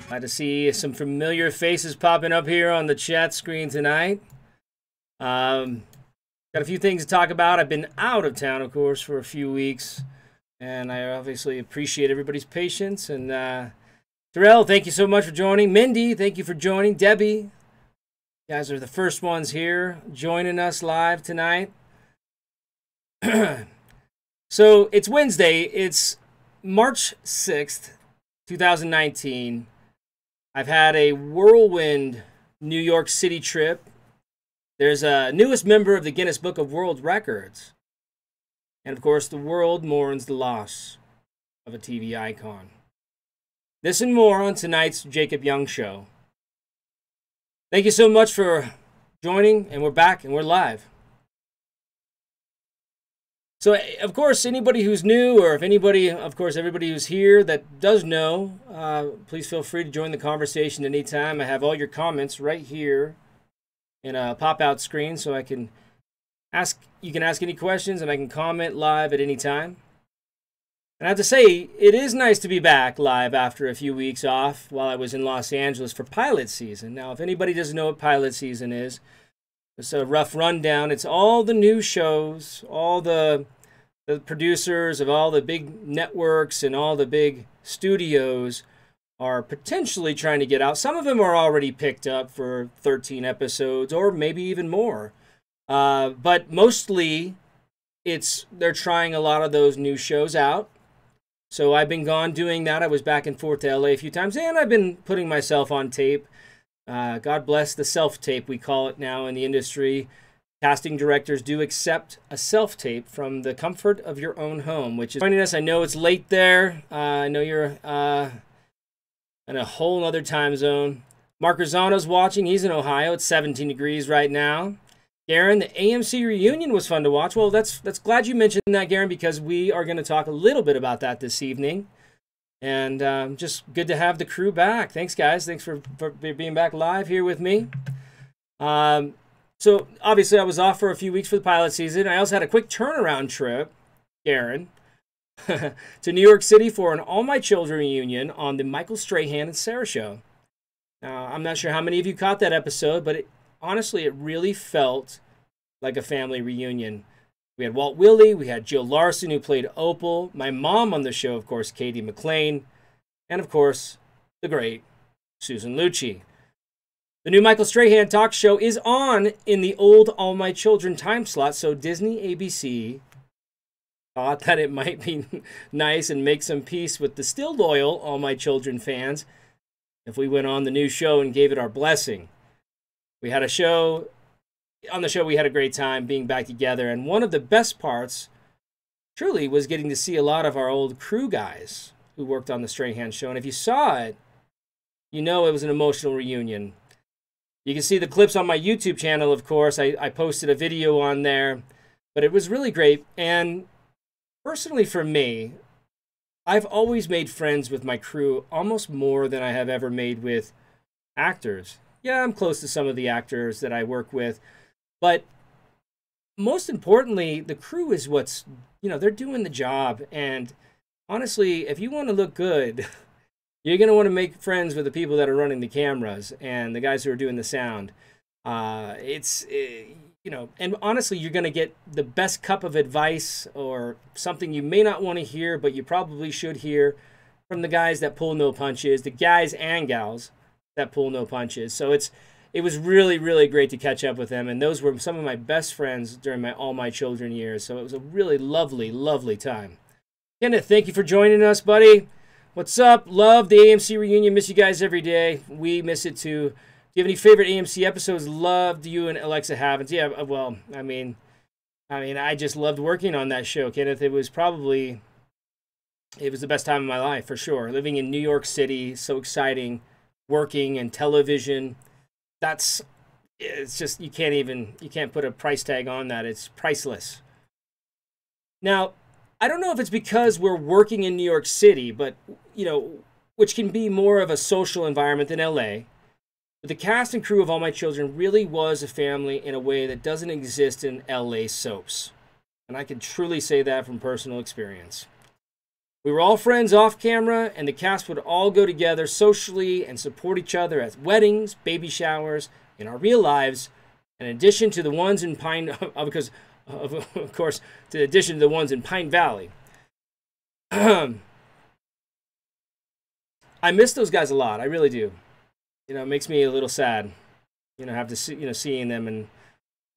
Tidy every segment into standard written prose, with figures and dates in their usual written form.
Glad to see some familiar faces popping up here on the chat screen tonight. Got a few things to talk about. I've been out of town, of course, for a few weeks, and I obviously appreciate everybody's patience. And Terrell, thank you so much for joining. Mindy, thank you for joining. Debbie, you guys are the first ones here joining us live tonight. So it's Wednesday. It's March 6th, 2019. I've had a whirlwind New York City trip. There's a newest member of the Guinness Book of World Records. And of course, the world mourns the loss of a TV icon. This and more on tonight's Jacob Young Show. Thank you so much for joining, and we're back and we're live. So, of course, anybody who's new, or if anybody, of course, everybody who's here that does know, please feel free to join the conversation anytime. I have all your comments right here in a pop-out screen, so I can ask. You can ask any questions, and I can comment live at any time. And I have to say, it is nice to be back live after a few weeks off while I was in Los Angeles for pilot season. Now, if anybody doesn't know what pilot season is, it's a rough rundown. It's all the new shows, all the producers of all the big networks and all the big studios are potentially trying to get out. Some of them are already picked up for 13 episodes or maybe even more. But mostly they're trying a lot of those new shows out. So I've been gone doing that. I was back and forth to LA a few times, and I've been putting myself on tape. God bless the self-tape, we call it now in the industry. Casting directors do accept a self-tape from the comfort of your own home, which is joining us. I know it's late there. I know you're in a whole other time zone. Mark Rosano's watching. He's in Ohio. It's 17 degrees right now. Garen, the AMC reunion was fun to watch. Well, that's glad you mentioned that, Garen, because we are going to talk a little bit about that this evening. And just good to have the crew back. Thanks, guys. Thanks for being back live here with me. So, obviously, I was off for a few weeks for the pilot season. I also had a quick turnaround trip, Garen, to New York City for an All My Children reunion on the Michael Strahan and Sarah Show. Now, I'm not sure how many of you caught that episode, but honestly, it really felt like a family reunion. We had Walt Willey, we had Jill Larson, who played Opal, my mom on the show, of course, Katie McLean, and, of course, the great Susan Lucci. The new Michael Strahan talk show is on in the old All My Children time slot, so Disney ABC thought that it might be nice and make some peace with the still loyal All My Children fans if we went on the new show and gave it our blessing. We had a show. On the show, we had a great time being back together, and one of the best parts, truly, was getting to see a lot of our old crew guys who worked on the Strahan show, and if you saw it, you know it was an emotional reunion. You can see the clips on my YouTube channel, of course. I posted a video on there, but it was really great, and personally for me, I've always made friends with my crew almost more than I have ever made with actors. Yeah, I'm close to some of the actors that I work with, but most importantly, the crew is what's, they're doing the job. And honestly, if you want to look good, you're going to want to make friends with the people that are running the cameras and the guys who are doing the sound. And honestly, you're going to get the best cup of advice or something you may not want to hear, but you probably should hear from the guys that pull no punches, the guys and gals that pull no punches. So it was really, really great to catch up with them, and those were some of my best friends during All My Children years, so it was a really lovely, lovely time. Kenneth, thank you for joining us, buddy. What's up? Love the AMC reunion. Miss you guys every day. We miss it too. Do you have any favorite AMC episodes? Loved you and Alexa Havens. Yeah, well, I mean, I just loved working on that show, Kenneth. It was the best time of my life, for sure. Living in New York City, so exciting. Working in television. It's just, you can't put a price tag on that. It's priceless. Now, I don't know if it's because we're working in New York City, but, which can be more of a social environment than LA. But the cast and crew of All My Children really was a family in a way that doesn't exist in LA soaps. And I can truly say that from personal experience. We were all friends off camera, and the cast would all go together socially and support each other at weddings, baby showers, in our real lives, in addition to the ones in Pine, because of course, in addition to the ones in Pine Valley. I miss those guys a lot. I really do. You know, it makes me a little sad, you know, have to see, seeing them, and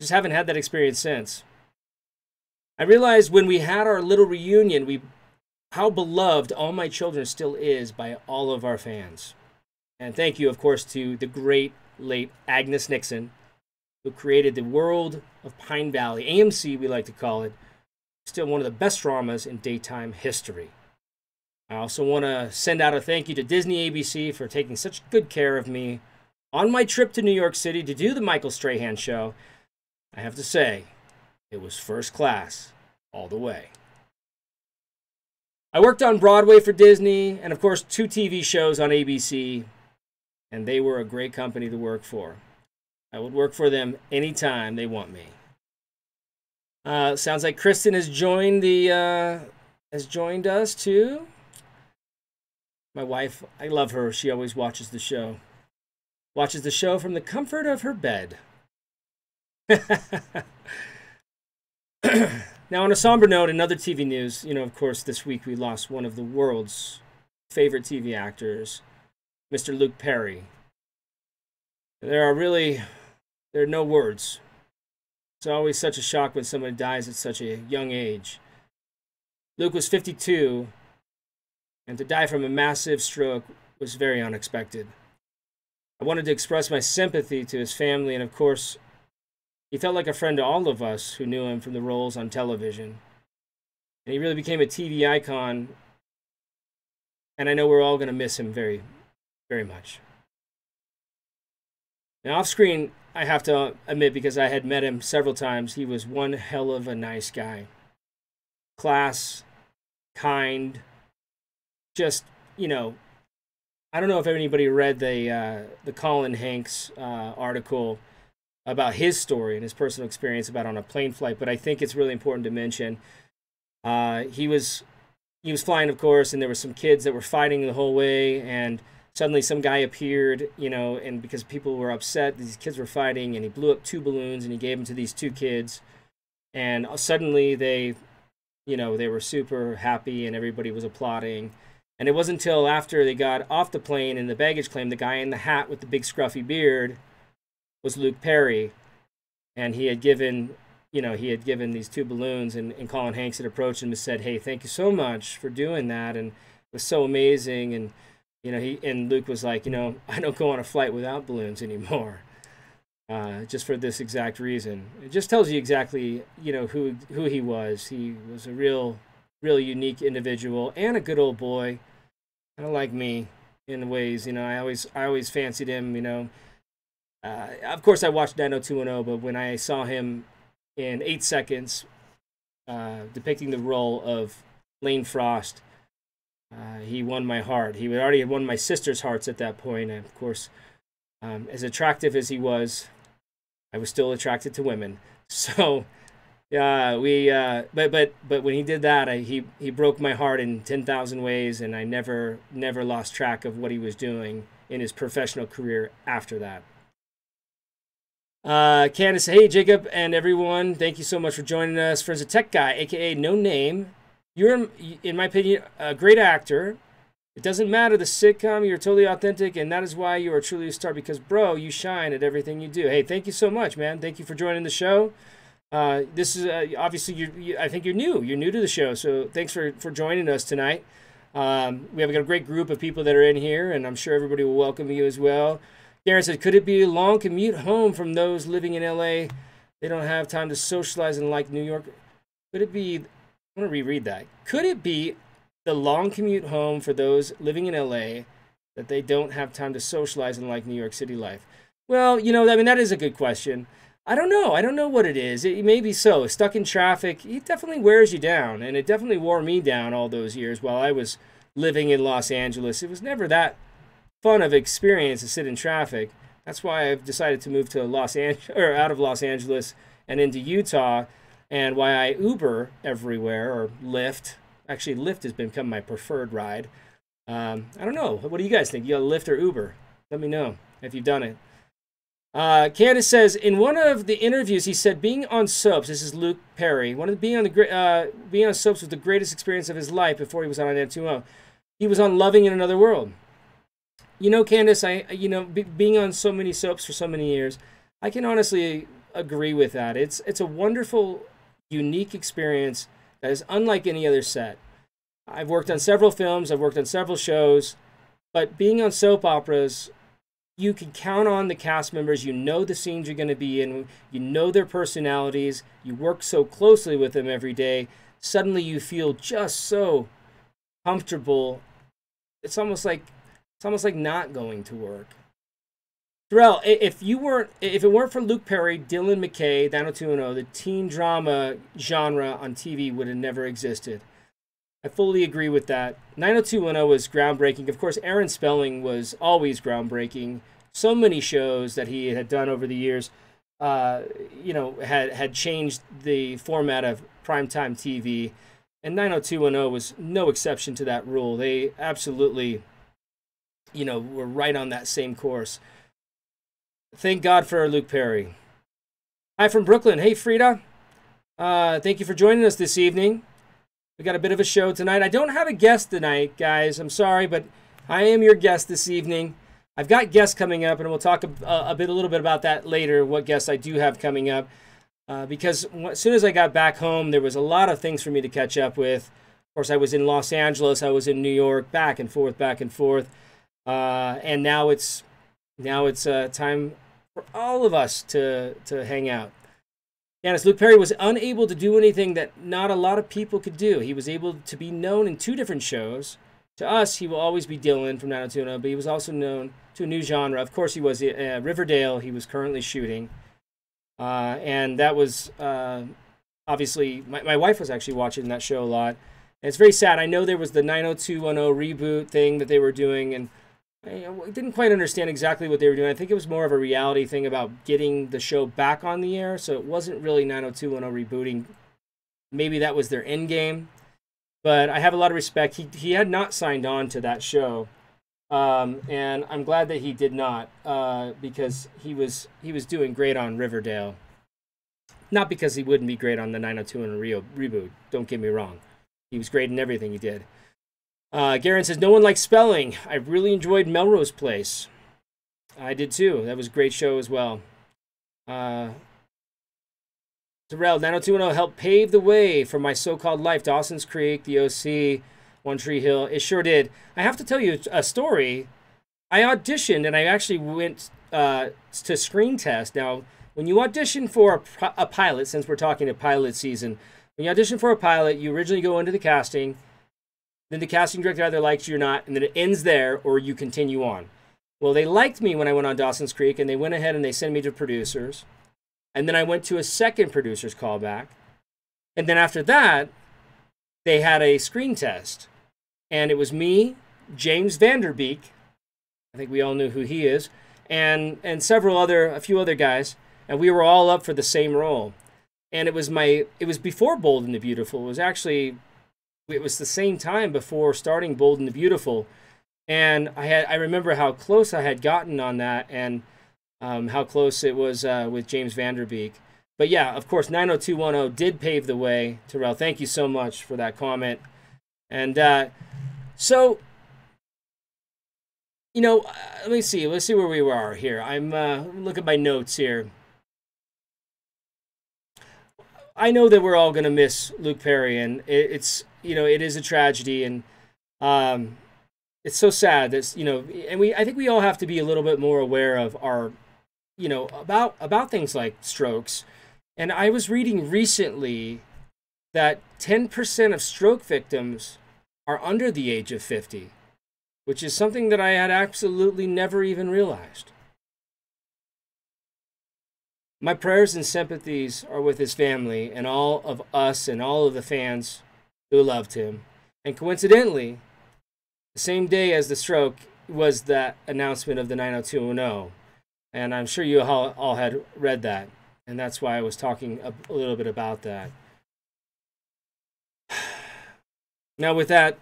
just haven't had that experience since. I realized when we had our little reunion, how beloved All My Children still is by all of our fans. And thank you, of course, to the great late Agnes Nixon, who created the world of Pine Valley, AMC we like to call it, still one of the best dramas in daytime history. I also want to send out a thank you to Disney ABC for taking such good care of me on my trip to New York City to do the Michael Strahan show. I have to say, it was first class all the way. I worked on Broadway for Disney and, of course, 2 TV shows on ABC, and they were a great company to work for. I would work for them anytime they want me. Sounds like Kristen has joined us too. My wife, I love her. She always watches the show. Watches the show from the comfort of her bed. Now, on a somber note, another TV news. You know, of course, this week we lost one of the world's favorite TV actors, Mr. Luke Perry. There are no words. It's always such a shock when someone dies at such a young age. Luke was 52, and to die from a massive stroke was very unexpected. I wanted to express my sympathy to his family, and of course, he felt like a friend to all of us who knew him from the roles on television. And he really became a TV icon, and I know we're all going to miss him very, very much. Now, off screen, I have to admit, because I had met him several times, he was one hell of a nice guy. Class, kind, just, you know, I don't know if anybody read the Colin Hanks article about his story and his personal experience about on a plane flight, but I think it's really important to mention. He was flying, of course, and there were some kids that were fighting the whole way, and suddenly some guy appeared, you know, and because people were upset, these kids were fighting, and he blew up 2 balloons, and he gave them to these 2 kids, and suddenly they were super happy, and everybody was applauding. And it wasn't until after they got off the plane in the baggage claim, the guy in the hat with the big scruffy beard was Luke Perry, and he had given these 2 balloons, and Colin Hanks had approached him and said, "Hey, thank you so much for doing that, and it was so amazing." And and Luke was like, "I don't go on a flight without balloons anymore, just for this exact reason." It just tells you exactly, who he was. He was a real unique individual and a good old boy, kind of like me in ways. I always fancied him. Of course, I watched 90210, but when I saw him in 8 Seconds, depicting the role of Lane Frost, he won my heart. He already had won my sister's hearts at that point. And of course, as attractive as he was, I was still attracted to women. So, but when he did that, he broke my heart in 10,000 ways, and I never lost track of what he was doing in his professional career after that. Candace, hey Jacob and everyone, thank you so much for joining us. Friends of Tech Guy, aka No Name. You're, in my opinion, a great actor. It doesn't matter the sitcom, you're totally authentic, and that is why you are truly a star, because, bro, you shine at everything you do. Hey, thank you so much, man. Thank you for joining the show. This is, obviously, I think you're new. You're new to the show, so thanks for joining us tonight. We have got a great group of people that are in here, and I'm sure everybody will welcome you as well. Darren said, could it be a long commute home from those living in L.A.? They don't have time to socialize and like New York. Could it be... I want to reread that. Could it be the long commute home for those living in LA that they don't have time to socialize and like New York City life? Well, that is a good question. I don't know. I don't know what it is. It may be so. Stuck in traffic, it definitely wears you down, and it definitely wore me down all those years while I was living in Los Angeles. It was never that fun of experience to sit in traffic. That's why I've decided to move to Los Angeles, or out of Los Angeles and into Utah, and why I Uber everywhere, or Lyft. Actually, Lyft has become my preferred ride. I don't know. What do you guys think? You got Lyft or Uber? Let me know if you've done it. Candace says, in one of the interviews, he said being on soaps, this is Luke Perry, being on soaps was the greatest experience of his life before he was on 90210. He was on Loving in Another World. You know, Candace, being on so many soaps for so many years, I can honestly agree with that. It's a wonderful, unique experience that is unlike any other set. I've worked on several films, I've worked on several shows, but being on soap operas, you can count on the cast members. You know the scenes you're going to be in. You know their personalities. You work so closely with them every day. Suddenly you feel just so comfortable. It's almost like not going to work. Terrell, if it weren't for Luke Perry, Dylan McKay, 90210, the teen drama genre on TV would have never existed. I fully agree with that. 90210 was groundbreaking. Of course, Aaron Spelling was always groundbreaking. So many shows that he had done over the years, had changed the format of primetime TV. And 90210 was no exception to that rule. They absolutely, were right on that same course. Thank God for Luke Perry. Hi from Brooklyn. Hey, Frida. Thank you for joining us this evening. We got a bit of a show tonight. I don't have a guest tonight, guys. I'm sorry, but I am your guest this evening. I've got guests coming up, and we'll talk a little bit about that later, what guests I do have coming up. Because as soon as I got back home, there was a lot of things for me to catch up with. Of course, I was in Los Angeles. I was in New York, back and forth. And now it's time for all of us to hang out. Yes, Luke Perry was unable to do anything that not a lot of people could do. He was able to be known in 2 different shows. To us, he will always be Dylan from 90210, but he was also known to a new genre. Of course, he was Riverdale. He was currently shooting. And that was obviously, my wife was actually watching that show a lot. And it's very sad. I know there was the 90210 reboot thing that they were doing, and I didn't quite understand exactly what they were doing. I think it was more of a reality thing about getting the show back on the air, so it wasn't really 90210 rebooting. Maybe that was their end game, but I have a lot of respect. He had not signed on to that show, and I'm glad that he did not, because he was doing great on Riverdale. Not because he wouldn't be great on the 90210 reboot. Don't get me wrong, he was great in everything he did. Garen says, no one likes Spelling. I really enjoyed Melrose Place. I did too. That was a great show as well. Terrell, 90210 helped pave the way for my so-called life. Dawson's Creek, The OC, One Tree Hill. It sure did. I have to tell you a story. I auditioned and I actually went to screen test. Now, when you audition for a pilot, since we're talking a pilot season, when you audition for a pilot, you originally go into the casting. Then the casting director either likes you or not, and then it ends there, or you continue on. Well, they liked me when I went on Dawson's Creek, and they went ahead and they sent me to producers. And then I went to a second producer's callback. And then after that, they had a screen test. And it was me, James Vanderbeek, I think we all knew who he is, and a few other guys, and we were all up for the same role. And it was before Bold and the Beautiful. It was the same time before starting Bold and the Beautiful, and I remember how close I had gotten on that, and how close it was with James Vanderbeek. But yeah, of course, 90210 did pave the way. Terrell, thank you so much for that comment. And so, let me see. Let's see where we are here. I'm look at my notes here. I know that we're all going to miss Luke Perry, and it is a tragedy, and it's so sad that, and I think we all have to be a little bit more aware of our, about things like strokes. And I was reading recently that 10% of stroke victims are under the age of 50, which is something that I had absolutely never even realized. My prayers and sympathies are with his family and all of us and all of the fans who loved him. And coincidentally, the same day as the stroke was that announcement of the 90210. And I'm sure you all had read that. And that's why I was talking a little bit about that. Now, with that,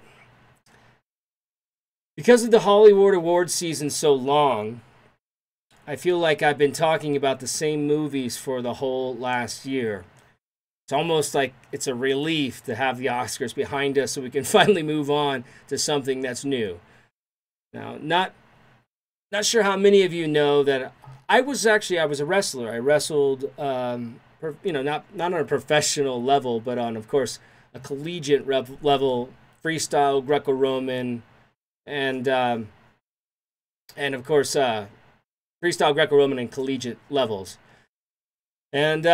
because of the Hollywood Awards season so long, I feel like I've been talking about the same movies for the whole last year. It's almost like it's a relief to have the Oscars behind us so we can finally move on to something that's new. Now, not sure how many of you know that I was a wrestler. I wrestled, not on a professional level, but on, of course, a collegiate level, freestyle, Greco-Roman, and of course, freestyle, Greco-Roman, and collegiate levels. And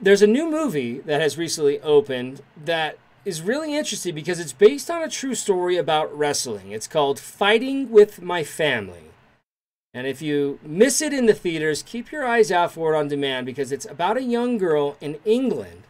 there's a new movie that has recently opened that is really interesting because it's based on a true story about wrestling. It's called Fighting with My Family. And if you miss it in the theaters, keep your eyes out for it on demand because it's about a young girl in England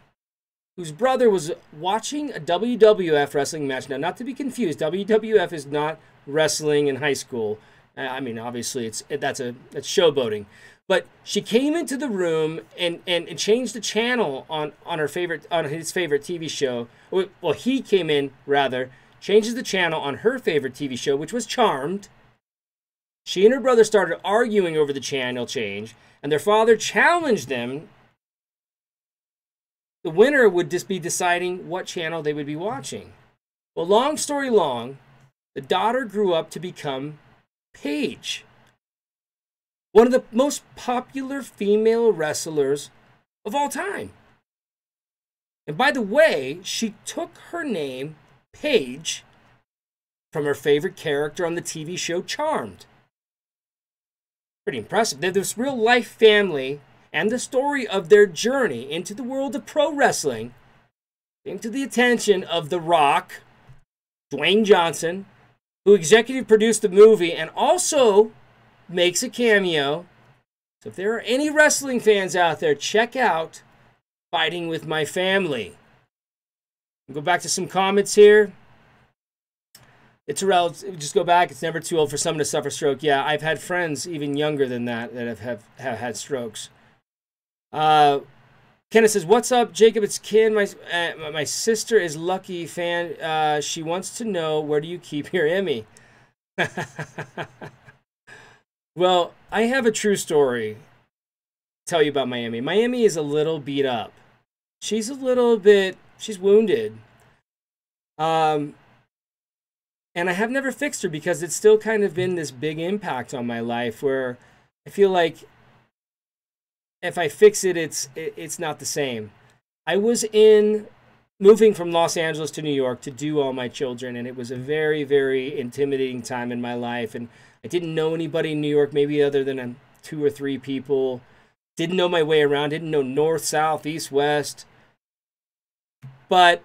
whose brother was watching a WWF wrestling match. Now, not to be confused, WWF is not wrestling in high school. I mean, obviously, that's showboating. But she came into the room and changed the channel on his favorite TV show. Well, he came in, rather, changes the channel on her favorite TV show, which was Charmed. She and her brother started arguing over the channel change, and their father challenged them. The winner would just be deciding what channel they would be watching. Well, long story long, the daughter grew up to become Paige, one of the most popular female wrestlers of all time. And by the way, she took her name, Paige, from her favorite character on the TV show Charmed. Pretty impressive. They're this real life family, and the story of their journey into the world of pro wrestling came to the attention of The Rock, Dwayne Johnson, who executive produced the movie and also makes a cameo. So if there are any wrestling fans out there, check out Fighting with My Family. We'll go back to some comments here. It's just go back. It's never too old for someone to suffer stroke. Yeah, I've had friends even younger than that have had strokes. Kenneth says, "What's up, Jacob? It's Ken. My sister is Lucky fan. She wants to know, where do you keep your Emmy?" Well, I have a true story to tell you about my Emmy. My Emmy is a little beat up. She's wounded. And I have never fixed her because it's still kind of been this big impact on my life where I feel like if I fix it, it's not the same. I was moving from Los Angeles to New York to do All My Children, and it was a very, very intimidating time in my life. And I didn't know anybody in New York, maybe other than 2 or 3 people. Didn't know my way around, didn't know north, south, east, west. But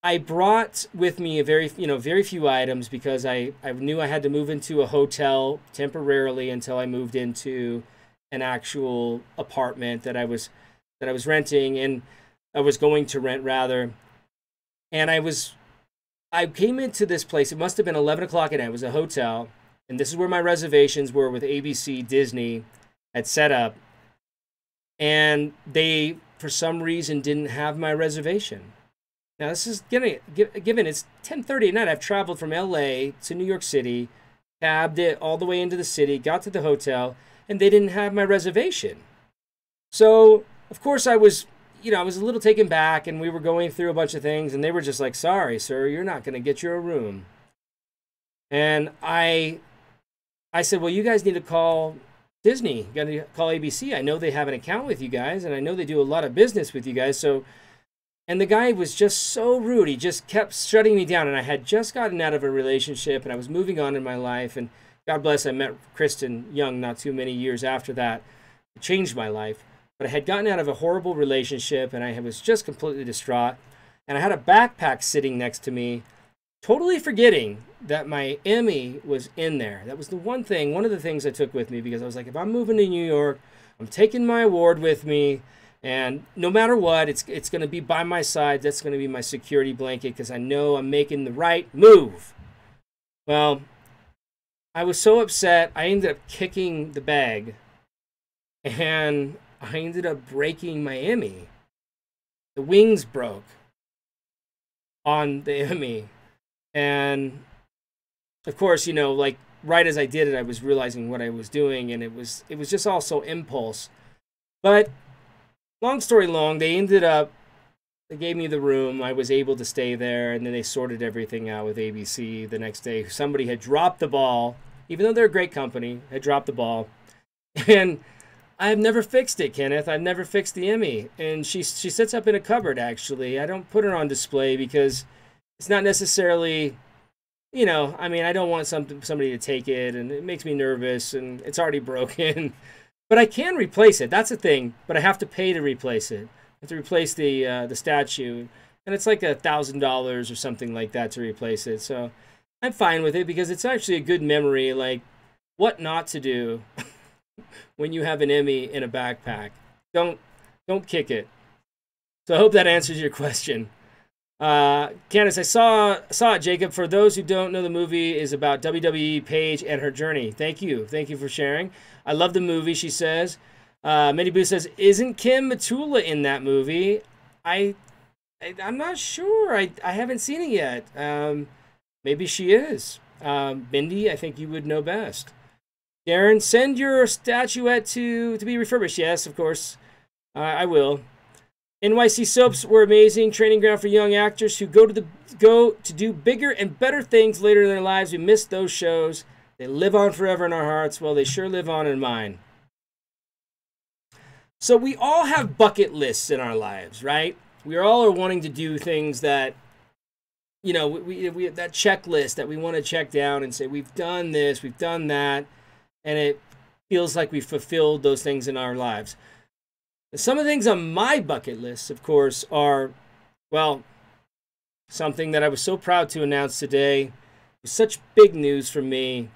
I brought with me very few items because I knew I had to move into a hotel temporarily until I moved into an actual apartment that I was renting, and I was going to rent rather. And I came into this place. It must have been 11 o'clock at night. It was a hotel, and this is where my reservations were with ABC Disney had set up. And they, for some reason, didn't have my reservation. Now, this is given it's 10:30 at night. I've traveled from LA to New York City, cabbed it all the way into the city, got to the hotel, and they didn't have my reservation. So, of course, I was a little taken back, and we were going through a bunch of things, and they were just like, "Sorry, sir, you're not going to get your room." And I said, "Well, you guys need to call Disney. You got to call ABC. I know they have an account with you guys, and I know they do a lot of business with you guys, so..." And the guy was just so rude. He just kept shutting me down. And I had just gotten out of a relationship and I was moving on in my life. And God bless, I met Kristen Young not too many years after that. It changed my life. But I had gotten out of a horrible relationship and I was just completely distraught. And I had a backpack sitting next to me, totally forgetting that my Emmy was in there. That was one of the things I took with me because I was like, if I'm moving to New York, I'm taking my award with me. And no matter what, it's going to be by my side. That's going to be my security blanket because I know I'm making the right move. Well, I was so upset, I ended up kicking the bag and I ended up breaking my Emmy. The wings broke on the Emmy. And of course, you know, like right as I did it, I was realizing what I was doing, and it was just also impulse. But long story long, they gave me the room. I was able to stay there, and then they sorted everything out with ABC the next day. Somebody had dropped the ball, even though they're a great company, had dropped the ball. And I've never fixed it, Kenneth. I've never fixed the Emmy. And she sits up in a cupboard, actually. I don't put her on display because it's not necessarily, you know, I mean, I don't want somebody to take it, and it makes me nervous, and it's already broken. But I can replace it. That's the thing. But I have to pay to replace it. I have to replace the statue, and it's like $1,000 or something like that to replace it. So I'm fine with it because it's actually a good memory. Like what not to do when you have an Emmy in a backpack. Don't kick it. So I hope that answers your question. Candace, I saw it, Jacob. For those who don't know, the movie is about WWE Paige and her journey. Thank you for sharing. I love the movie, she says. Minnie Boo says, isn't Kim Matula in that movie? I'm not sure. I haven't seen it yet. Maybe she is. Mindy, I think you would know best. Darren, send your statuette to be refurbished. Yes, of course. I will. NYC soaps were amazing training ground for young actors who go to do bigger and better things later in their lives. We miss those shows. They live on forever in our hearts. Well, they sure live on in mine. So we all have bucket lists in our lives, right? We all are wanting to do things that, you know, we have that checklist that we want to check down and say, we've done this, we've done that, and it feels like we've fulfilled those things in our lives. Some of the things on my bucket list, of course, are, well, something that I was so proud to announce today. It was such big news for me.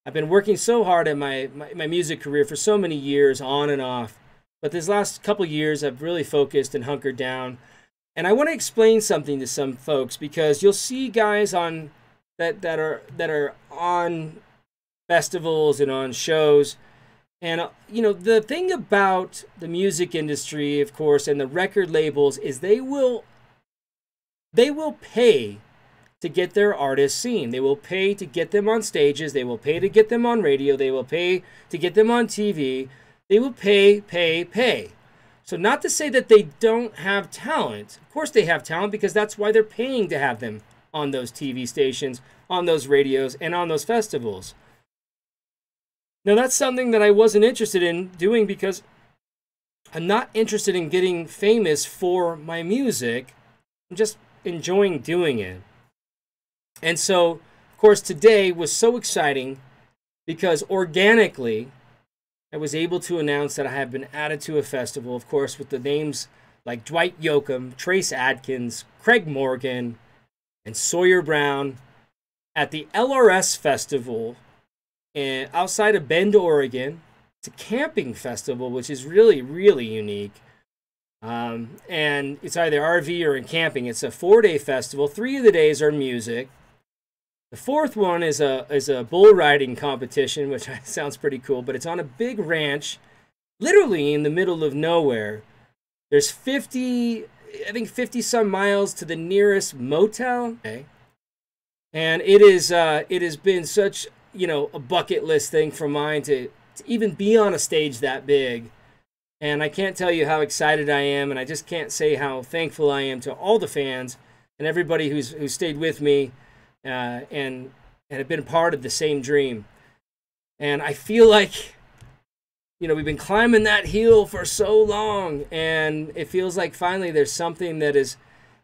I've been working so hard at my music career for so many years, on and off. But this last couple of years, I've really focused and hunkered down. And I want to explain something to some folks, because you'll see guys on that are on festivals and on shows. And, you know, the thing about the music industry, of course, and the record labels is they will pay to get their artists seen. They will pay to get them on stages. They will pay to get them on radio. They will pay to get them on TV. They will pay. So not to say that they don't have talent. Of course they have talent, because that's why they're paying to have them on those TV stations, on those radios, and on those festivals. Now, that's something that I wasn't interested in doing, because I'm not interested in getting famous for my music. I'm just enjoying doing it. And so, of course, today was so exciting because organically I was able to announce that I have been added to a festival, of course, with the names like Dwight Yoakam, Trace Adkins, Craig Morgan, and Sawyer Brown at the LRS Festival outside of Bend, Oregon. It's a camping festival, which is really, really unique. And it's either RV or in camping. It's a 4-day festival. 3 of the days are music. The 4th one is a bull riding competition, which sounds pretty cool, but it's on a big ranch, literally in the middle of nowhere. There's 50 some miles to the nearest motel. Okay. And it has been such, you know, a bucket list thing for mine to even be on a stage that big. And I can't tell you how excited I am, and I just can't say how thankful I am to all the fans and everybody who's stayed with me and have been a part of the same dream. And I feel like, you know, we've been climbing that hill for so long, and it feels like finally there's something that is,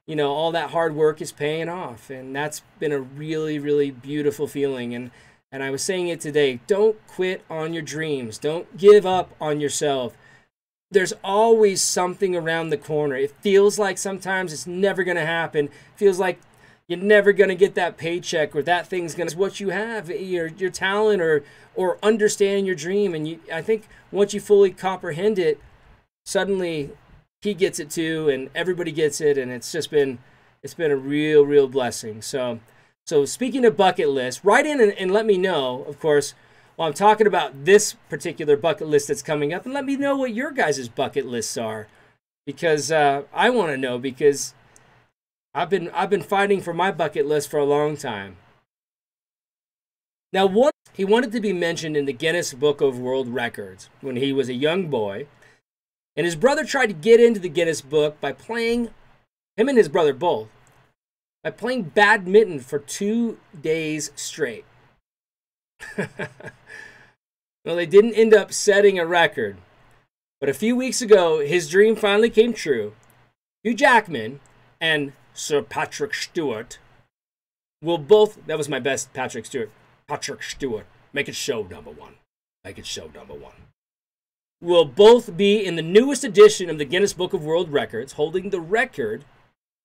you know, all that hard work is paying off. And that's been a really, really beautiful feeling. And I was saying it today, don't quit on your dreams. Don't give up on yourself. There's always something around the corner. It feels like sometimes it's never going to happen. It feels like you're never going to get that paycheck, or that thing's going to be what you have, your talent or understanding your dream. And I think once you fully comprehend it, suddenly he gets it too, and everybody gets it, and it's been a real, real blessing. So speaking of bucket list, write in and let me know, of course, while I'm talking about this particular bucket list that's coming up, and let me know what your guys' bucket lists are, because I want to know, because I've been fighting for my bucket list for a long time. Now, he wanted to be mentioned in the Guinness Book of World Records when he was a young boy, and his brother tried to get into the Guinness Book by playing, him and his brother both, by playing badminton for 2 days straight. Well, they didn't end up setting a record, but a few weeks ago, his dream finally came true. Hugh Jackman and Sir Patrick Stewart will both, that was my best Patrick Stewart, make it show number one. Make it show number one. Will both be in the newest edition of the Guinness Book of World Records, holding the record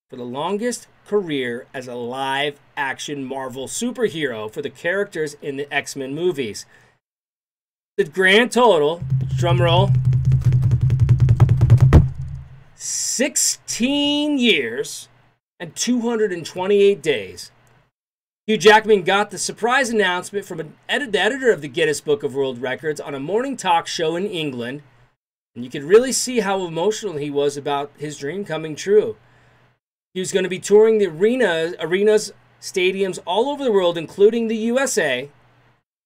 for the longest career as a live-action Marvel superhero for the characters in the X-Men movies. The grand total, drumroll, 16 years and 228 days. Hugh Jackman got the surprise announcement from the editor of the Guinness Book of World Records on a morning talk show in England, and you could really see how emotional he was about his dream coming true. He was going to be touring the arenas, stadiums all over the world, including the USA,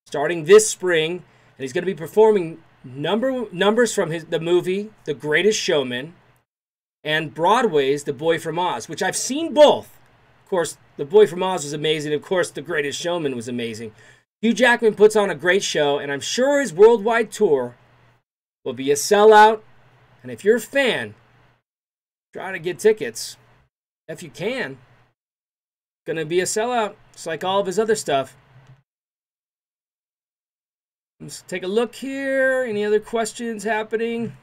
starting this spring, and he's going to be performing numbers from the movie The Greatest Showman and Broadway's The Boy from Oz, which I've seen both. Of course, The Boy from Oz was amazing. Of course, The Greatest Showman was amazing. Hugh Jackman puts on a great show, and I'm sure his worldwide tour will be a sellout. And if you're a fan, try to get tickets. If you can. It's going to be a sellout. It's like all of his other stuff. Let's take a look here. Any other questions happening?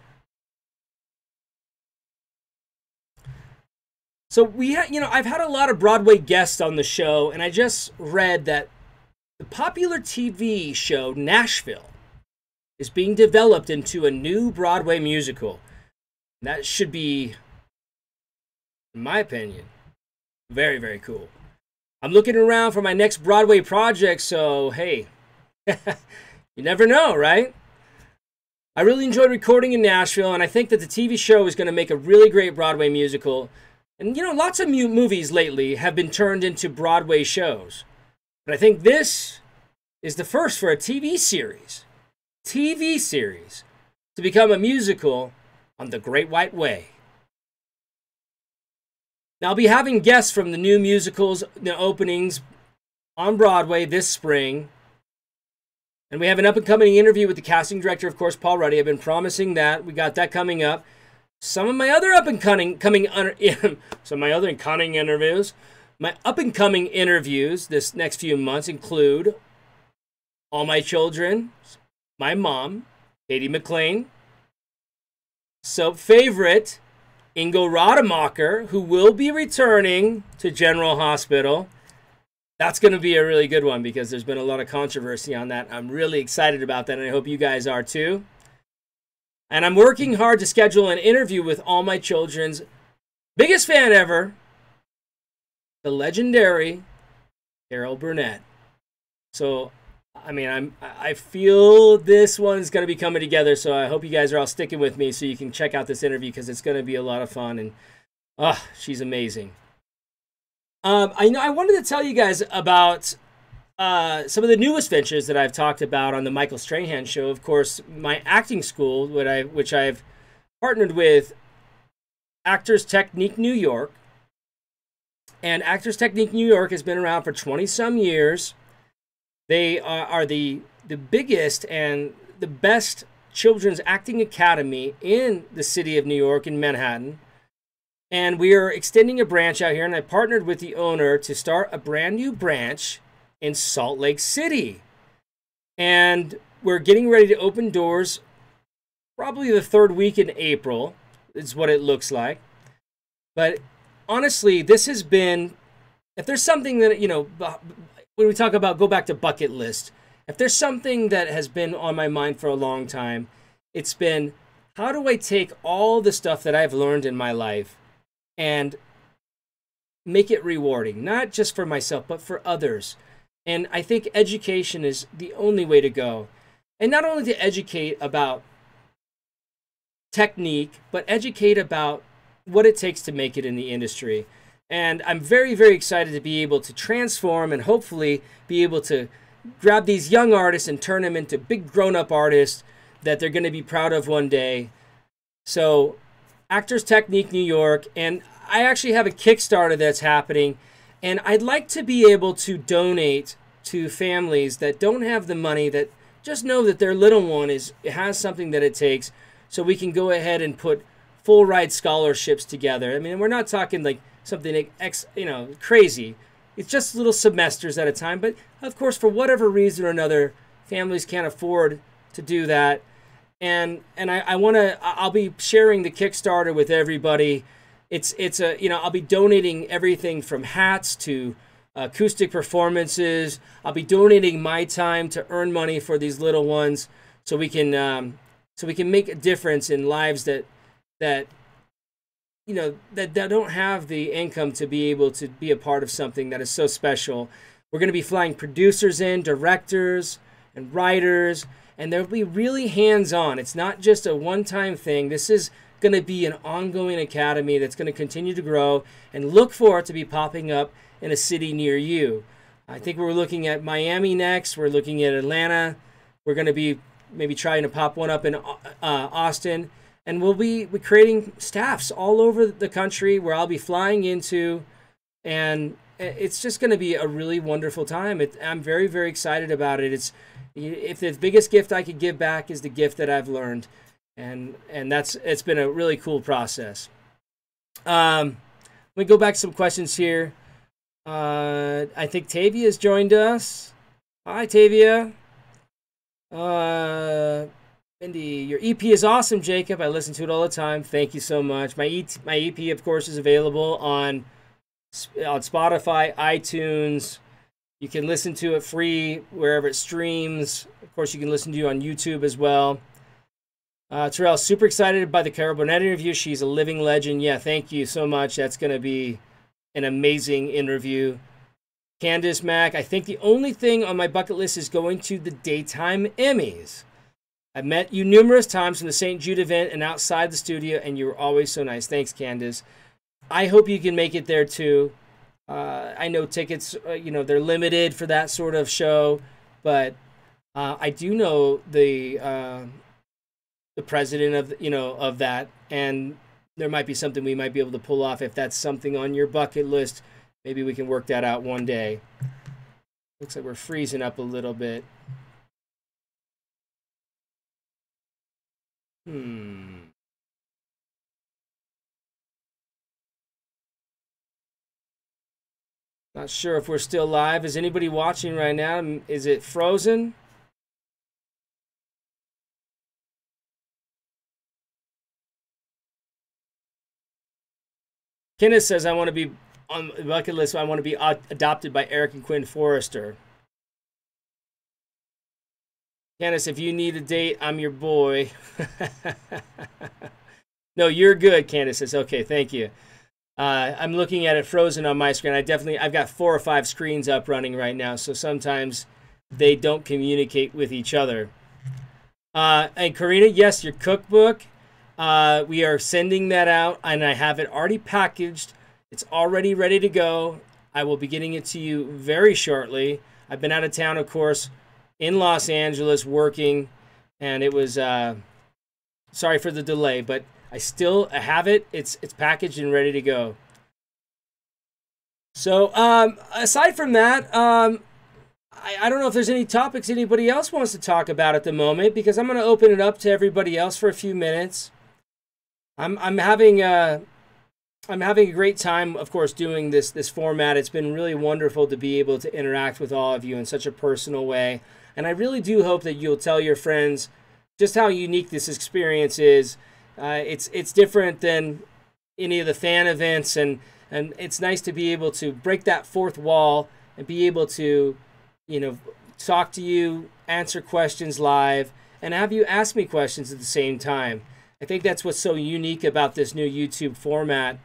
So I've had a lot of Broadway guests on the show, and I just read that the popular TV show Nashville is being developed into a new Broadway musical. And that should be, in my opinion, very, very cool. I'm looking around for my next Broadway project, so hey, you never know, right? I really enjoyed recording in Nashville, and I think that the TV show is going to make a really great Broadway musical. And, lots of movies lately have been turned into Broadway shows. But I think this is the first for a TV series to become a musical on the Great White Way. Now, I'll be having guests from the new musicals, the openings on Broadway this spring. And we have an up-and-coming interview with the casting director, of course, Paul Ruddy. I've been promising that. We got that coming up. Some of my other up-and-coming interviews this next few months include All My Children, my mom, Katie McLean, soap favorite Ingo Rademacher, who will be returning to General Hospital. That's going to be a really good one because there's been a lot of controversy on that. I'm really excited about that, and I hope you guys are too. And I'm working hard to schedule an interview with All My Children's biggest fan ever, the legendary Carol Burnett. So, I feel this one's going to be coming together, so I hope you guys are all sticking with me so you can check out this interview because it's going to be a lot of fun, and she's amazing. I wanted to tell you guys about some of the newest ventures that I've talked about on the Michael Strahan Show. Of course, my acting school, which I've partnered with Actors Technique New York. And Actors Technique New York has been around for 20-some years. They are the biggest and the best children's acting academy in the city of New York, in Manhattan. And we are extending a branch out here, and I partnered with the owner to start a brand new branch in Salt Lake City. And we're getting ready to open doors probably the third week in April, is what it looks like. But honestly, this has been, if there's something that, when we talk about go back to bucket list, if there's something that has been on my mind for a long time, it's been, how do I take all the stuff that I've learned in my life and make it rewarding, not just for myself, but for others? And I think education is the only way to go. And not only to educate about technique, but educate about what it takes to make it in the industry. And I'm very, very excited to be able to transform and hopefully be able to grab these young artists and turn them into big grown-up artists that they're going to be proud of one day. So, Actors Technique New York, and I actually have a Kickstarter that's happening, and I'd like to be able to donate to families that don't have the money, that just know that their little one has something that it takes, so we can go ahead and put full ride scholarships together. I mean, we're not talking like something crazy. It's just little semesters at a time. But of course, for whatever reason or another, families can't afford to do that. And I'll be sharing the Kickstarter with everybody. I'll be donating everything from hats to acoustic performances. I'll be donating my time to earn money for these little ones, so we can make a difference in lives that don't have the income to be able to be a part of something that is so special. We're going to be flying producers in, directors, and writers, and they'll be really hands-on. It's not just a one-time thing. This is going to be an ongoing academy that's going to continue to grow, and look for it to be popping up in a city near you. I think we're looking at Miami next. We're looking at Atlanta. We're going to be maybe trying to pop one up in Austin. And we'll be creating staffs all over the country where I'll be flying into, and it's just going to be a really wonderful time. I'm very, very excited about it. If the biggest gift I could give back is the gift that I've learned, and it's been a really cool process. Let me go back to some questions here. I think Tavia has joined us. Hi, Tavia. Mindy, your EP is awesome, Jacob. I listen to it all the time. Thank you so much. My EP, of course, is available on Spotify, iTunes. You can listen to it free wherever it streams. Of course, you can listen to it on YouTube as well. Terrell, super excited by the Carol Burnett interview. She's a living legend. Yeah, thank you so much. That's going to be an amazing interview. Candace Mack, I think the only thing on my bucket list is going to the Daytime Emmys. I've met you numerous times from the St. Jude event and outside the studio, and you were always so nice. Thanks, Candace. I hope you can make it there, too. I know tickets, they're limited for that sort of show, but I do know the president of that, and there might be something we might be able to pull off. If that's something on your bucket list, maybe we can work that out one day. Looks like we're freezing up a little bit. Not sure if we're still live. Is anybody watching right now? Is it frozen? Kenneth says, I want to be on the bucket list. I want to be adopted by Eric and Quinn Forrester. Candace, if you need a date, I'm your boy. No, you're good, Candace says. Okay, thank you. I'm looking at it frozen on my screen. I've got 4 or 5 screens up running right now, so sometimes they don't communicate with each other. And Karina, yes, your cookbook. We are sending that out, and I have it already packaged. It's already ready to go. I will be getting it to you very shortly. I've been out of town, of course, in Los Angeles working, and it was sorry for the delay, but I have it. It's packaged and ready to go. So aside from that, I don't know if there's any topics anybody else wants to talk about at the moment, because I'm going to open it up to everybody else for a few minutes. I'm having a great time, of course, doing this format. It's been really wonderful to be able to interact with all of you in such a personal way. And I really do hope that you'll tell your friends just how unique this experience is. It's different than any of the fan events, and it's nice to be able to break that fourth wall and be able to, talk to you, answer questions live, and have you ask me questions at the same time. I think that's what's so unique about this new YouTube format.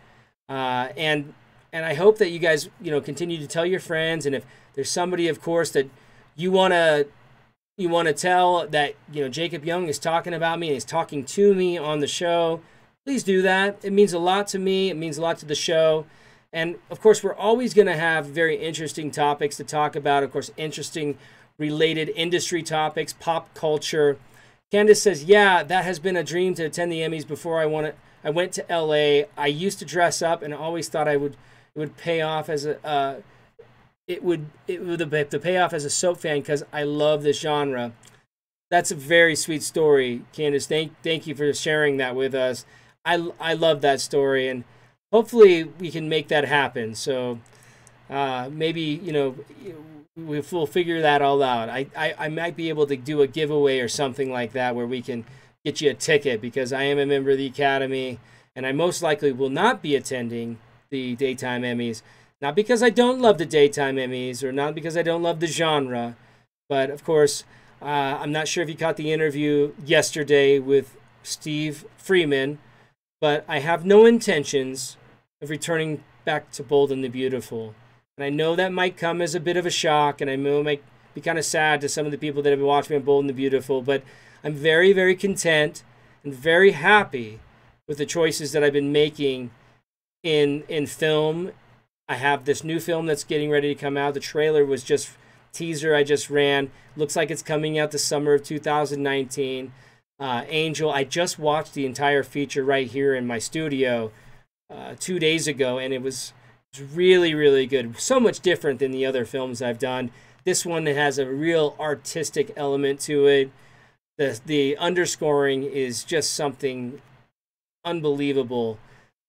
And I hope that you guys, continue to tell your friends. And if there's somebody, of course, that you want to tell that, Jacob Young is talking about me and is talking to me on the show, please do that. It means a lot to me. It means a lot to the show. And of course, we're always going to have very interesting topics to talk about. Of course, interesting related industry topics, pop culture. Candace says, yeah, that has been a dream to attend the Emmys before I went to LA. I used to dress up and always thought it would pay off as a the payoff as a soap fan because I love this genre. That's a very sweet story, Candace. Thank you for sharing that with us. I love that story, and hopefully we can make that happen. So maybe we'll figure that all out. I might be able to do a giveaway or something like that where we can get you a ticket because I am a member of the Academy, and I most likely will not be attending the Daytime Emmys. Not because I don't love the Daytime Emmys or not because I don't love the genre, but of course, I'm not sure if you caught the interview yesterday with Steve Freeman, but I have no intentions of returning back to Bold and the Beautiful. And I know that might come as a bit of a shock, and I know it might be kind of sad to some of the people that have been watching me on Bold and the Beautiful, but I'm very, very content and very happy with the choices that I've been making in film. I have this new film that's getting ready to come out. The trailer was just teaser I just ran. Looks like it's coming out the summer of 2019. Angel, I just watched the entire feature right here in my studio 2 days ago, and it was really, really good. So much different than the other films I've done. This one has a real artistic element to it. The underscoring is just something unbelievable.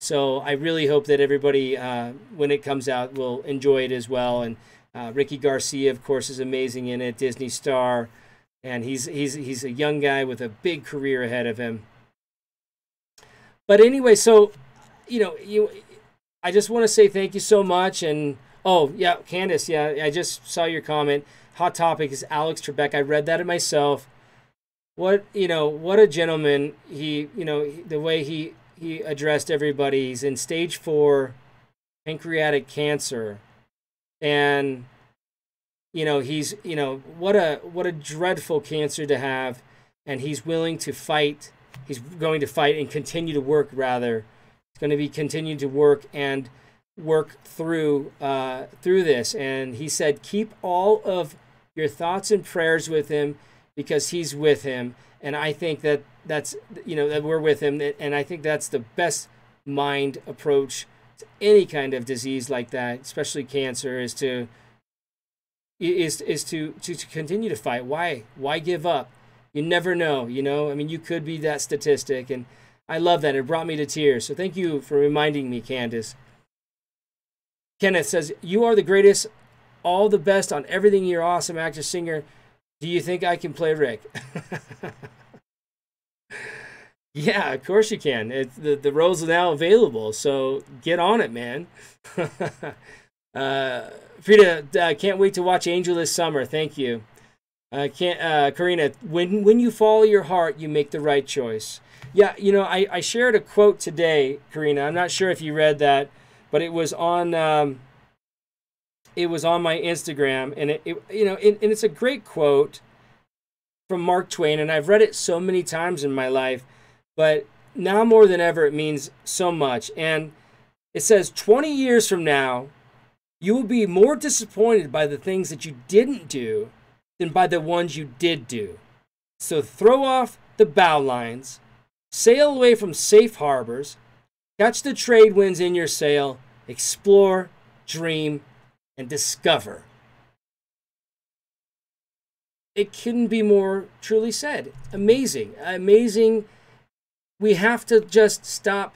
So I really hope that everybody, when it comes out, will enjoy it as well. And Ricky Garcia, of course, is amazing in it, Disney star, and he's a young guy with a big career ahead of him. But anyway, so I just want to say thank you so much. And oh yeah, Candace, yeah, I just saw your comment. Hot Topic is Alex Trebek. I read that myself. What a gentleman. The way he addressed everybody. He's in stage 4 pancreatic cancer, and he's what a dreadful cancer to have, and he's willing to fight. He's going to fight and continue to work. Rather, he's going to be continuing to work and work through this. And he said, keep all of your thoughts and prayers with him because he's with him. And I think that's that we're with him, and I think that's the best mind approach to any kind of disease like that, especially cancer, is to continue to fight. Why give up? You never know. I mean, you could be that statistic, and I love that. It brought me to tears. So thank you for reminding me, Candace. Kenneth says, you are the greatest, all the best on everything. You're awesome actor, singer. Do you think I can play Rick? Yeah, of course you can. The roles are now available, so get on it, man. Frida, can't wait to watch Angel this summer. Thank you. Karina, when you follow your heart, you make the right choice. Yeah, I shared a quote today, Karina. I'm not sure if you read that, but it was on my Instagram, and and it's a great quote from Mark Twain, and I've read it so many times in my life, but now more than ever it means so much. And it says, 20 years from now, you will be more disappointed by the things that you didn't do than by the ones you did do. So throw off the bow lines, sail away from safe harbors, catch the trade winds in your sail, explore, dream, and discover. It couldn't be more truly said. Amazing. Amazing. We have to just stop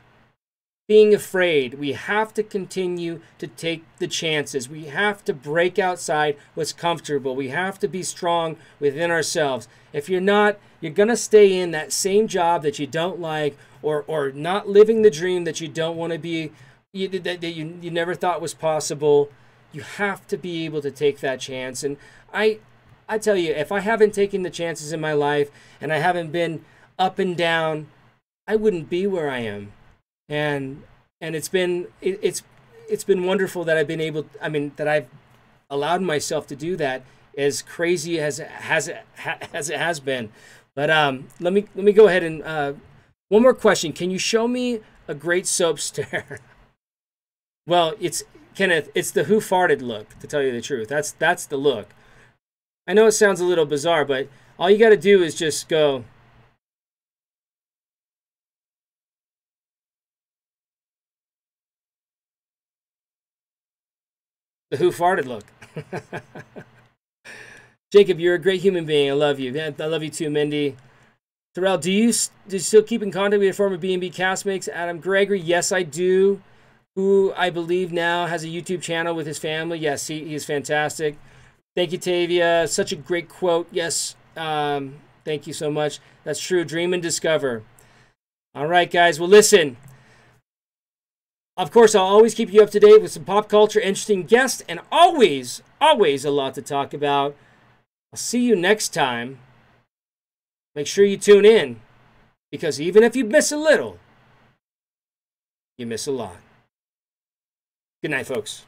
being afraid. We have to continue to take the chances. We have to break outside what's comfortable. We have to be strong within ourselves. If you're not, you're going to stay in that same job that you don't like, or not living the dream that you don't want to be, that you never thought was possible. You have to be able to take that chance. And I tell you, if I haven't taken the chances in my life and I haven't been up and down, I wouldn't be where I am. And it's it's been wonderful that I've been able, that I've allowed myself to do that, as crazy as it has been. But let me go ahead and one more question. Can you show me a great soap stare? Well, it's Kenneth. It's the who farted look. To tell you the truth, that's the look. I know it sounds a little bizarre, but all you got to do is just go. The who farted look. Jacob, you're a great human being. I love you. I love you too, Mindy. Terrell, do you still keep in contact with your former B&B castmates? Adam Gregory, yes, I do. Who I believe now has a YouTube channel with his family. Yes, he is fantastic. Thank you, Tavia. Such a great quote. Yes, thank you so much. That's true. Dream and discover. All right, guys. Well, listen. Of course, I'll always keep you up to date with some pop culture, interesting guests, and always a lot to talk about. I'll see you next time. Make sure you tune in, because even if you miss a little, you miss a lot. Good night, folks.